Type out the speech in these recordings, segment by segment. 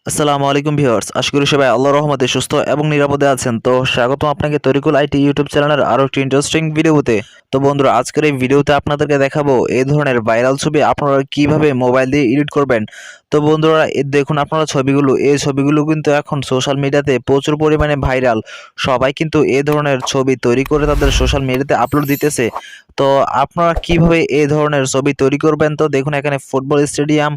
আসসালামু আলাইকুম ভিউয়ার্স, আশা করি সবাই আল্লাহর রহমতে সুস্থ এবং নিরাপদে আছেন। তো স্বাগতম আপনাকে তরিকুল আইটি ইউটিউব চ্যানেলের আরো একটি ইন্টারেস্টিং ভিডিওতে। তো বন্ধুরা, আজকের এই ভিডিওতে আপনাদেরকে দেখাবো এই ধরনের ভাইরাল ছবি আপনারা কিভাবে মোবাইল দিয়ে এডিট করবেন। তো বন্ধুরা, দেখুন আপনারা এই ছবিগুলো কিন্তু এখন সোশ্যাল মিডিয়াতে প্রচুর পরিমাণে ভাইরাল। সবাই কিন্তু এই ধরনের ছবি তৈরি করে তাদের সোশ্যাল মিডিয়াতে আপলোড দিতেছে। তো আপনারা কিভাবে এই ধরনের ছবি তৈরি করবেন, তো দেখুন এখানে ফুটবল স্টেডিয়াম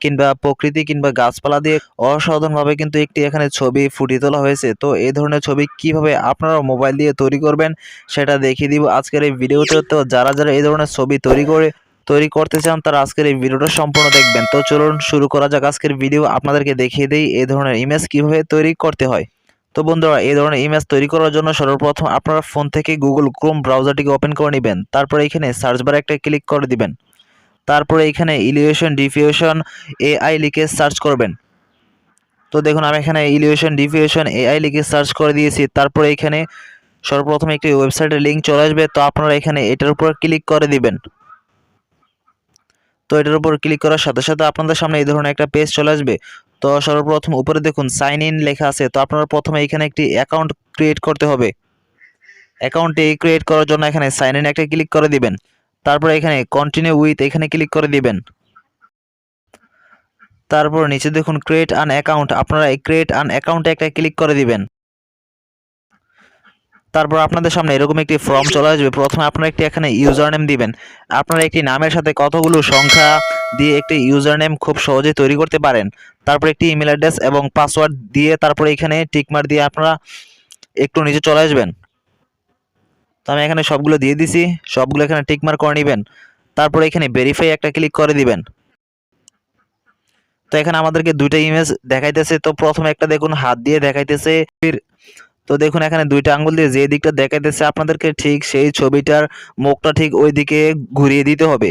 কিংবা প্রকৃতি কিংবা গাছপালা দিয়ে অসাধারণভাবে কিন্তু একটি এখানে ছবি ফুটিয়ে তোলা হয়েছে। তো এই ধরনের ছবি কিভাবে আপনারা মোবাইল দিয়ে তৈরি করবেন সেটা দেখিয়ে দিব আজকের এই ভিডিওতে। তো যারা এই ধরনের ছবি তৈরি করতে চান তারা আজকের এই ভিডিওটা সম্পূর্ণ দেখবেন। তো চলুন শুরু করা যাক আজকের ভিডিও। আপনাদেরকে দেখিয়ে দেই এই ধরনের ইমেজ কিভাবে তৈরি করতে হয়। তো বন্ধুরা, এই ধরনের ইমেজ তৈরি করার জন্য সর্বপ্রথম আপনারা ফোন থেকে গুগল ক্রোম ব্রাউজারটিকে ওপেন করে নেবেন। তারপরে এখানে সার্চ বারে একটা ক্লিক করে দিবেন। তারপরে এখানে ইলিউশন ডিফিউশন এআই লিখে সার্চ করবেন। তো দেখুন আমি এখানে ইলিউশন ডিফিউশন এআই লিখে সার্চ করে দিয়েছি। তারপরে এখানে সর্বপ্রথম একটি ওয়েবসাইটের লিঙ্ক চলে আসবে। তো আপনারা এখানে এটার উপর ক্লিক করে দিবেন। তো এটার উপর ক্লিক করার সাথে সাথে আপনাদের সামনে এই ধরনের একটা পেজ চলে আসবে। তো সর্বপ্রথম উপরে দেখুন সাইন ইন লেখা আছে। তো আপনারা প্রথমে এখানে একটি অ্যাকাউন্ট ক্রিয়েট করতে হবে। অ্যাকাউন্টটি ক্রিয়েট করার জন্য এখানে সাইন ইন একটা ক্লিক করে দিবেন। তারপরে এখানে কন্টিনিউ উইথ এখানে ক্লিক করে দিবেন। তারপর নিচে দেখুন ক্রিয়েট অ্যান অ্যাকাউন্ট, আপনারা এই ক্রিয়েট অ্যান অ্যাকাউন্টে একটা ক্লিক করে দিবেন। তারপর আপনাদের সামনে এরকম একটি ফর্ম চলে আসবে। প্রথমে আপনারা একটি এখানে ইউজার নেম দিবেন। আপনারা একটি নামের সাথে কতগুলো সংখ্যা দিয়ে একটি ইউজার নেম খুব সহজে তৈরি করতে পারেন। তারপর একটি ইমেল অ্যাড্রেস এবং পাসওয়ার্ড দিয়ে তারপরে এখানে টিকমার্ক দিয়ে আপনারা একটু নিচে চলে আসবেন। তো আমি এখানে সবগুলো দিয়ে দিছি, সবগুলো এখানে টিকমার্ক করে নেবেন। তারপরে এখানে ভেরিফাই একটা ক্লিক করে দিবেন। তো এখানে আমাদেরকে দুইটা ইমেজ দেখাইতেছে। তো প্রথমে একটা দেখুন হাত দিয়ে দেখাইতেছে। তো দেখুন এখানে দুইটা আঙ্গুল দিয়ে যে দিকটা দেখাইতেছে আপনাদেরকে ঠিক সেই ছবিটার মুখটা ঠিক ওই দিকে ঘুরিয়ে দিতে হবে।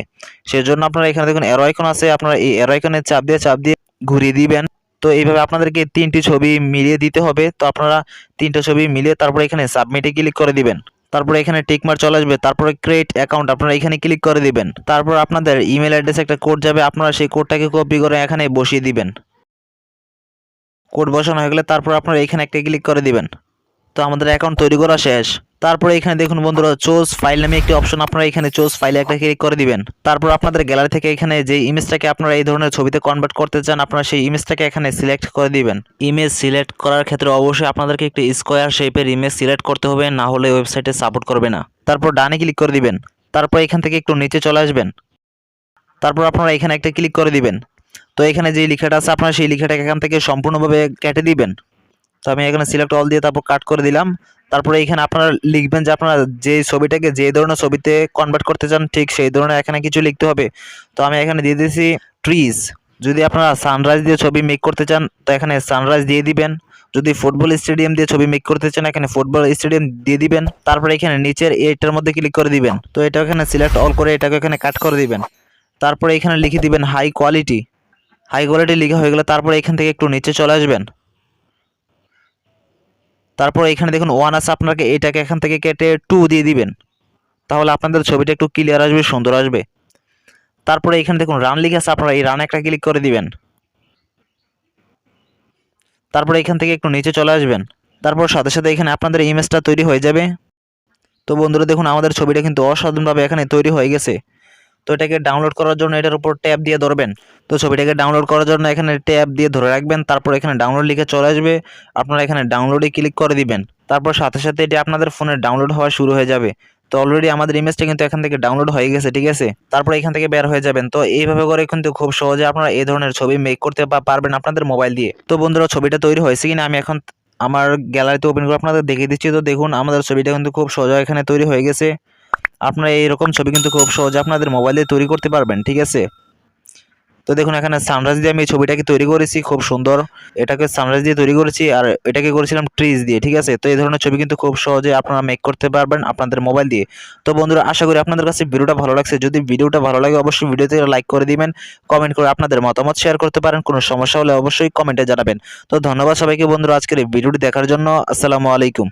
সেজন্য আপনারা এখানে দেখুন অ্যারো আইকন আছে, আপনারা এই অ্যারো আইকনে চাপ দিয়ে ঘুরিয়ে দিবেন। তো এইভাবে আপনাদেরকে তিনটি ছবি মিলিয়ে দিতে হবে। তো আপনারা তিনটা ছবি মিলিয়ে তারপরে এখানে সাবমিটে ক্লিক করে দিবেন। তারপরে এখানে টিকমার্ক চলে আসবে। তারপরে ক্রিয়েট অ্যাকাউন্ট আপনারা এখানে ক্লিক করে দিবেন। তারপর আপনাদের ইমেল অ্যাড্রেসে একটা কোড যাবে, আপনারা সেই কোডটাকে কপি করে এখানে বসিয়ে দিবেন। কোড বসানো হয়ে গেলে তারপর আপনারা এখানে একটা ক্লিক করে দিবেন। তো আমাদের অ্যাকাউন্ট তৈরি করা শেষ। তারপরে এখানে দেখুন বন্ধুরা চুজ ফাইল নামে একটি অপশন, আপনারা এখানে চুজ ফাইলে একটা ক্লিক করে দিবেন। তারপর আপনাদের গ্যালারি থেকে এখানে যে ইমেজটাকে আপনারা এই ধরনের ছবিতে কনভার্ট করতে চান আপনারা সেই ইমেজটাকে এখানে সিলেক্ট করে দিবেন। ইমেজ সিলেক্ট করার ক্ষেত্রে অবশ্যই আপনাদেরকে একটি স্কোয়ার শেপের ইমেজ সিলেক্ট করতে হবে, না হলে ওয়েবসাইটে সাপোর্ট করবে না। তারপর ডানে ক্লিক করে দিবেন। তারপর এখান থেকে একটু নিচে চলে আসবেন। তারপর আপনারা এখানে একটা ক্লিক করে দিবেন। তো এখানে যে লেখাটা আছে আপনারা সেই লেখাটাকে এখান থেকে সম্পূর্ণভাবে কেটে দিবেন। তো আমি এখানে সিলেক্ট অল দিয়ে তারপর কাট করে দিলাম। তারপরে এখানে আপনারা লিখবেন যে আপনারা যে ছবিটাকে যে ধরনের ছবিতে কনভার্ট করতে চান ঠিক সেই ধরনের এখানে কিছু লিখতে হবে। তো আমি এখানে দিয়ে দিয়েছি ট্রিজ। যদি আপনারা সানরাইজ দিয়ে ছবি মেক করতে চান তো এখানে সানরাইজ দিয়ে দিবেন। যদি ফুটবল স্টেডিয়াম দিয়ে ছবি মেক করতে চান এখানে ফুটবল স্টেডিয়াম দিয়ে দিবেন। তারপরে এখানে নিচের এটার মধ্যে ক্লিক করে দিবেন। তো এটা এখানে সিলেক্ট অল করে এটাকে এখানে কাট করে দিবেন। তারপরে এখানে লিখে দিবেন হাই কোয়ালিটি। হাই কোয়ালিটি লেখা হয়ে গেলে তারপরে এখান থেকে একটু নিচে চলে আসবেন। তারপর এখানে দেখুন ওয়ান আছে, আপনাকে এটাকে এখান থেকে কেটে 2 দিয়ে দিবেন। তাহলে আপনাদের ছবিটা একটু ক্লিয়ার আসবে, সুন্দর আসবে। তারপরে এখানে দেখুন রান লিখে আছে, আপনারা এই রানে একটা ক্লিক করে দিবেন। তারপরে এখান থেকে একটু নিচে চলে আসবেন। তারপর সাথে সাথে এখানে আপনাদের ইমেজটা তৈরি হয়ে যাবে। তো বন্ধুরা দেখুন আমাদের ছবিটা কিন্তু অসাধারণভাবে এখানে তৈরি হয়ে গেছে। তো এটাকে ডাউনলোড করার জন্য এটার উপর ট্যাব দিয়ে ধরবেন। তো ছবিটাকে ডাউনলোড করার জন্য এখানে ট্যাব দিয়ে ধরে রাখবেন। তারপর এখানে ডাউনলোড লিখে চলে আসবে, আপনারা এখানে ডাউনলোডে ক্লিক করে দিবেন। তারপর সাথে সাথে এটি আপনাদের ফোনে ডাউনলোড হওয়া শুরু হয়ে যাবে। তো অলরেডি আমাদের ইমেজটা কিন্তু এখান থেকে ডাউনলোড হয়ে গেছে, ঠিক আছে। তারপর এখান থেকে বের হয়ে যাবেন। তো এইভাবে করে কিন্তু খুব সহজে আপনারা এই ধরনের ছবি মেক করতে পারবেন আপনাদের মোবাইল দিয়ে। তো বন্ধুরা ছবিটা তৈরি হয়েছে কিনা আমি এখন আমার গ্যালারিতে ওপেন করে আপনাদের দেখিয়ে দিচ্ছি। তো দেখুন আমাদের ছবিটা কিন্তু খুব সহজে এখানে তৈরি হয়ে গেছে। আপনারা এইরকম ছবি কিন্তু খুব সহজে আপনাদের মোবাইলে তৈরি করতে পারবেন, ঠিক আছে। তো দেখুন এখানে সানরাইজ দিয়ে আমি এই ছবিটাকে তৈরি করেছি, খুব সুন্দর। এটাকে সানরাইজ দিয়ে তৈরি করেছি আর এটাকে করেছিলাম ট্রিজ দিয়ে, ঠিক আছে। তো এই ধরনের ছবি কিন্তু খুব সহজে আপনারা মেক করতে পারবেন আপনাদের মোবাইল দিয়ে। তো বন্ধুরা আশা করি আপনাদের কাছে ভিডিওটা ভালো লাগছে। যদি ভিডিওটা ভালো লাগে অবশ্যই ভিডিওতে লাইক করে দিবেন, কমেন্ট করে আপনাদের মতামত শেয়ার করতে পারেন। কোনো সমস্যা হলে অবশ্যই কমেন্টে জানাবেন। তো ধন্যবাদ সবাইকে বন্ধুরা আজকের এই ভিডিওটি দেখার জন্য। আসসালামু আলাইকুম।